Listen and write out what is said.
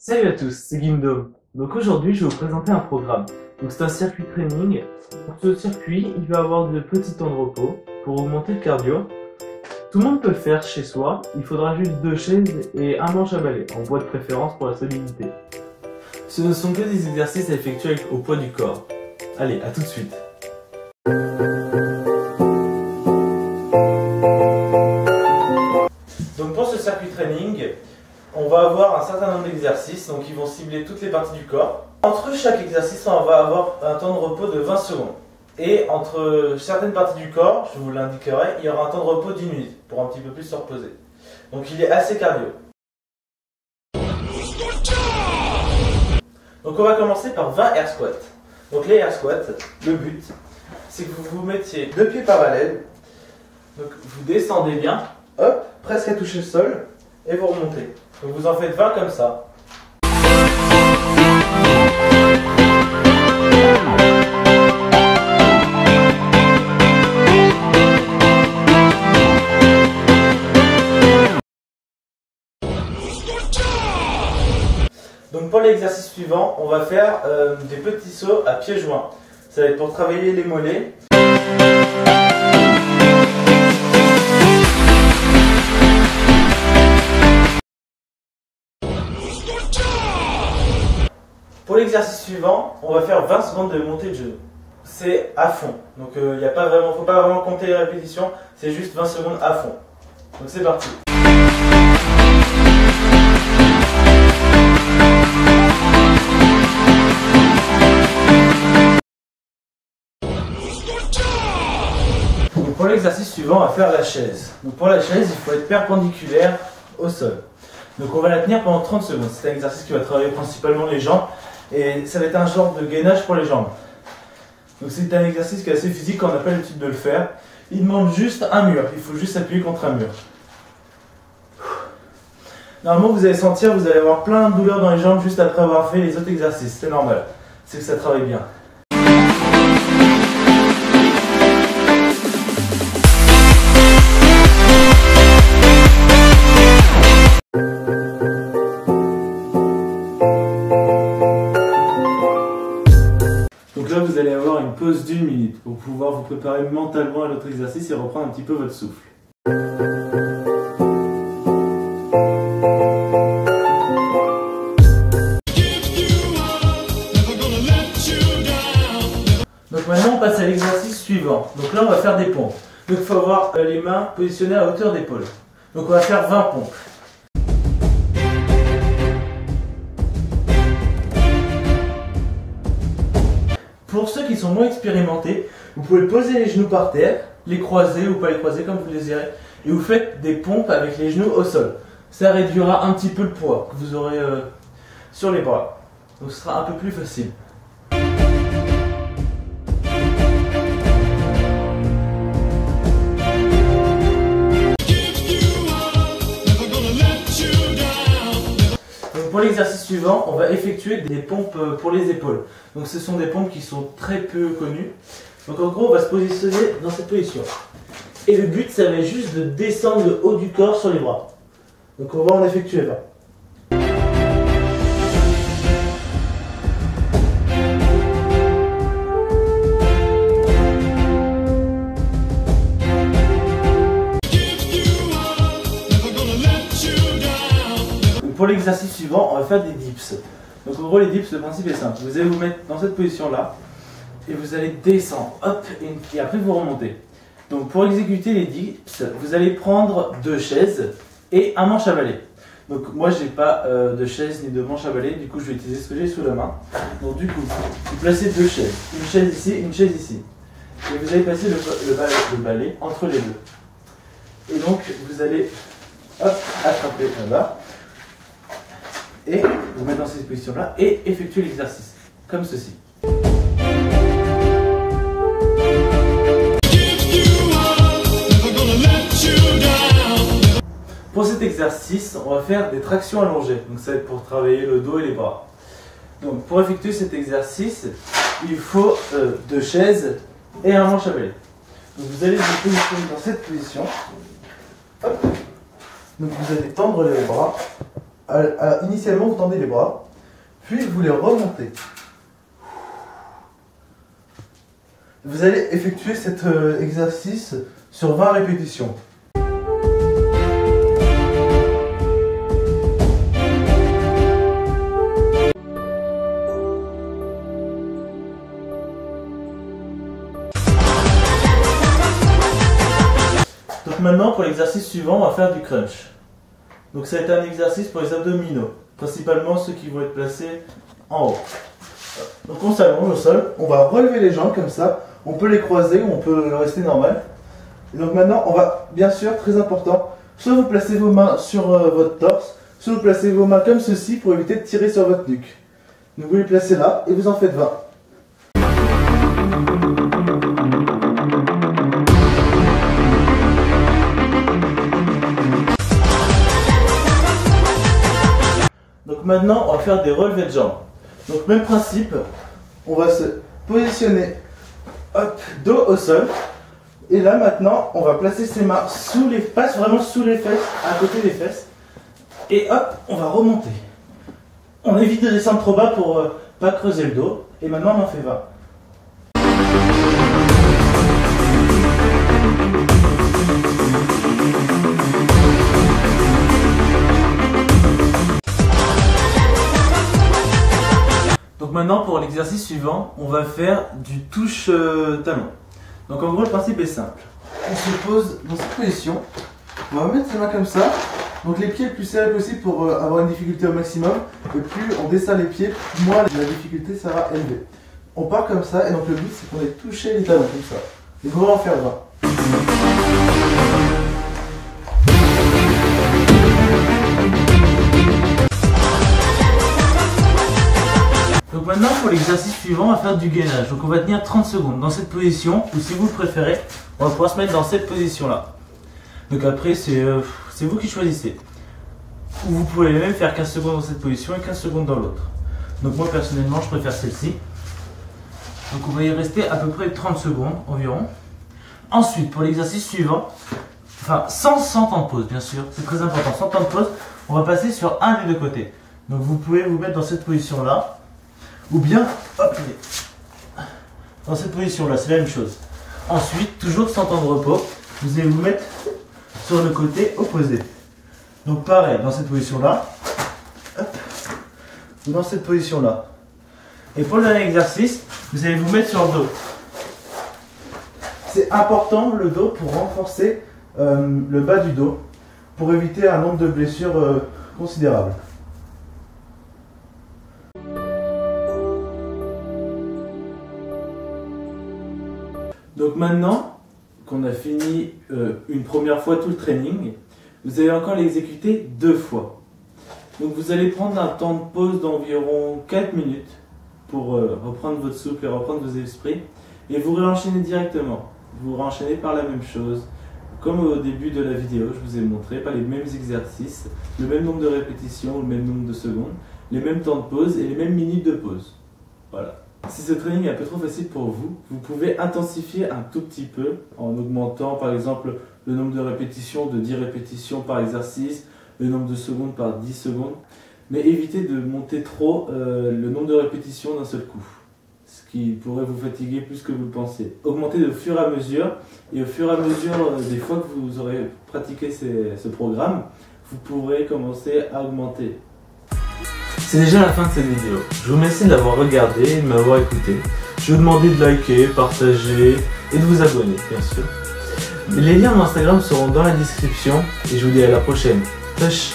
Salut à tous, c'est Gimdom. Donc aujourd'hui, je vais vous présenter un programme. Donc c'est un circuit training. Pour ce circuit, il va avoir de petits temps de repos pour augmenter le cardio. Tout le monde peut le faire chez soi. Il faudra juste 2 chaises et un manche à balai, en bois de préférence pour la solidité. Ce ne sont que des exercices à effectuer au poids du corps. Allez, à tout de suite. Donc pour ce circuit training, on va avoir un certain nombre d'exercices, donc ils vont cibler toutes les parties du corps. Entre chaque exercice, on va avoir un temps de repos de 20 secondes. Et entre certaines parties du corps, je vous l'indiquerai, il y aura un temps de repos d'1 minute pour un petit peu plus se reposer. Donc il est assez cardio. Donc on va commencer par 20 air squats. Donc les air squats, le but, c'est que vous vous mettiez 2 pieds parallèles. Donc vous descendez bien, hop, presque à toucher le sol, et vous remontez. Donc vous en faites 20 comme ça. Donc pour l'exercice suivant, on va faire des petits sauts à pieds joints. Ça va être pour travailler les mollets. Pour l'exercice suivant, on va faire 20 secondes de montée de genoux. C'est à fond. Donc il ne faut pas vraiment compter les répétitions, c'est juste 20 secondes à fond. Donc c'est parti. Donc pour l'exercice suivant, on va faire la chaise. Donc pour la chaise, il faut être perpendiculaire au sol. Donc on va la tenir pendant 30 secondes. C'est un exercice qui va travailler principalement les jambes. Et ça va être un genre de gainage pour les jambes. Donc c'est un exercice qui est assez physique quand on n'a pas l'habitude de le faire. Il demande juste un mur. Il faut juste s'appuyer contre un mur. Normalement vous allez sentir, vous allez avoir plein de douleurs dans les jambes juste après avoir fait les autres exercices. C'est normal. C'est que ça travaille bien. Donc là, vous allez avoir une pause d'1 minute pour pouvoir vous préparer mentalement à l'autre exercice et reprendre un petit peu votre souffle. Donc maintenant, on passe à l'exercice suivant. Donc là, on va faire des pompes. Donc il faut avoir les mains positionnées à hauteur d'épaule. Donc on va faire 20 pompes. Pour ceux qui sont moins expérimentés, vous pouvez poser les genoux par terre, les croiser ou pas les croiser comme vous le désirez, et vous faites des pompes avec les genoux au sol. Ça réduira un petit peu le poids que vous aurez sur les bras. Donc ce sera un peu plus facile. Pour l'exercice suivant, on va effectuer des pompes pour les épaules. Donc ce sont des pompes qui sont très peu connues. Donc en gros, on va se positionner dans cette position. Et le but, ça va être juste de descendre le haut du corps sur les bras. Donc on va en effectuer 20. Pour l'exercice suivant, on va faire des dips. Donc en gros, les dips, le principe est simple. Vous allez vous mettre dans cette position-là et vous allez descendre, hop, et après vous remontez. Donc pour exécuter les dips, vous allez prendre 2 chaises et un manche à balai. Donc moi, j'ai pas de chaise ni de manche à balai, du coup je vais utiliser ce que j'ai sous la main. Donc du coup, vous placez 2 chaises, une chaise ici, une chaise ici. Et vous allez passer le balai entre les deux. Et donc vous allez, hop, attraper là-bas. Et vous mettre dans cette position-là et effectuer l'exercice, comme ceci. Pour cet exercice, on va faire des tractions allongées. Donc ça va être pour travailler le dos et les bras. Donc pour effectuer cet exercice, il faut 2 chaises et un manche à balai. Donc vous allez vous positionner dans cette position. Hop. Donc vous allez tendre les bras. initialement vous tendez les bras, puis vous les remontez. Vous allez effectuer cet exercice sur 20 répétitions. Donc maintenant pour l'exercice suivant, on va faire du crunch. Donc ça va être un exercice pour les abdominaux, principalement ceux qui vont être placés en haut. Donc on s'allonge au sol, on va relever les jambes comme ça, on peut les croiser ou on peut rester normal. Et donc maintenant on va, bien sûr, très important, soit vous placez vos mains sur votre torse, soit vous placez vos mains comme ceci pour éviter de tirer sur votre nuque. Donc vous les placez là et vous en faites 20. Donc maintenant on va faire des relevés de jambes. Donc même principe, On va se positionner, hop, dos au sol. Et là maintenant, on va placer ses mains sous les, pas vraiment sous les fesses, à côté des fesses. et hop, on va remonter. On évite de descendre trop bas pour pas creuser le dos. Et maintenant on en fait 20. Donc maintenant pour l'exercice suivant, on va faire du touche talon. Donc en gros le principe est simple. On se pose dans cette position. On va mettre ses mains comme ça. Donc les pieds le plus serrés possible pour avoir une difficulté au maximum. Et plus on descend les pieds, moins la difficulté sera élevée. On part comme ça et donc le but c'est qu'on ait touché les talons comme ça. Et on va en faire 20. Donc maintenant pour l'exercice suivant, on va faire du gainage. Donc on va tenir 30 secondes dans cette position, ou si vous le préférez, on va pouvoir se mettre dans cette position là. Donc après c'est vous qui choisissez. Ou vous pouvez même faire 15 secondes dans cette position et 15 secondes dans l'autre. Donc moi personnellement je préfère celle-ci. Donc on va y rester à peu près 30 secondes environ. Ensuite pour l'exercice suivant, enfin sans temps de pause bien sûr, c'est très important, sans temps de pause, on va passer sur un des deux côtés. Donc vous pouvez vous mettre dans cette position là. Ou bien, hop, dans cette position-là, c'est la même chose. Ensuite, toujours sans temps de repos, vous allez vous mettre sur le côté opposé. Donc pareil, dans cette position-là, ou dans cette position-là. Et pour le dernier exercice, vous allez vous mettre sur le dos. C'est important le dos pour renforcer le bas du dos, pour éviter un nombre de blessures considérable. Donc maintenant qu'on a fini une première fois tout le training, vous allez encore l'exécuter 2 fois. Donc vous allez prendre un temps de pause d'environ 4 minutes pour reprendre votre souffle et reprendre vos esprits. Et vous réenchaînez directement. Vous réenchaînez par la même chose. Comme au début de la vidéo, je vous ai montré, pas les mêmes exercices, le même nombre de répétitions, le même nombre de secondes, les mêmes temps de pause et les mêmes minutes de pause. Voilà. Si ce training est un peu trop facile pour vous, vous pouvez intensifier un tout petit peu en augmentant par exemple le nombre de répétitions de 10 répétitions par exercice, le nombre de secondes par 10 secondes, mais évitez de monter trop le nombre de répétitions d'un seul coup, ce qui pourrait vous fatiguer plus que vous le pensez. Augmentez au fur et à mesure, et au fur et à mesure des fois que vous aurez pratiqué ce programme, vous pourrez commencer à augmenter. C'est déjà la fin de cette vidéo. Je vous remercie de l'avoir regardé et de m'avoir écouté. Je vais vous demander de liker, partager et de vous abonner, bien sûr. Les liens de mon Instagram seront dans la description et je vous dis à la prochaine. Touch!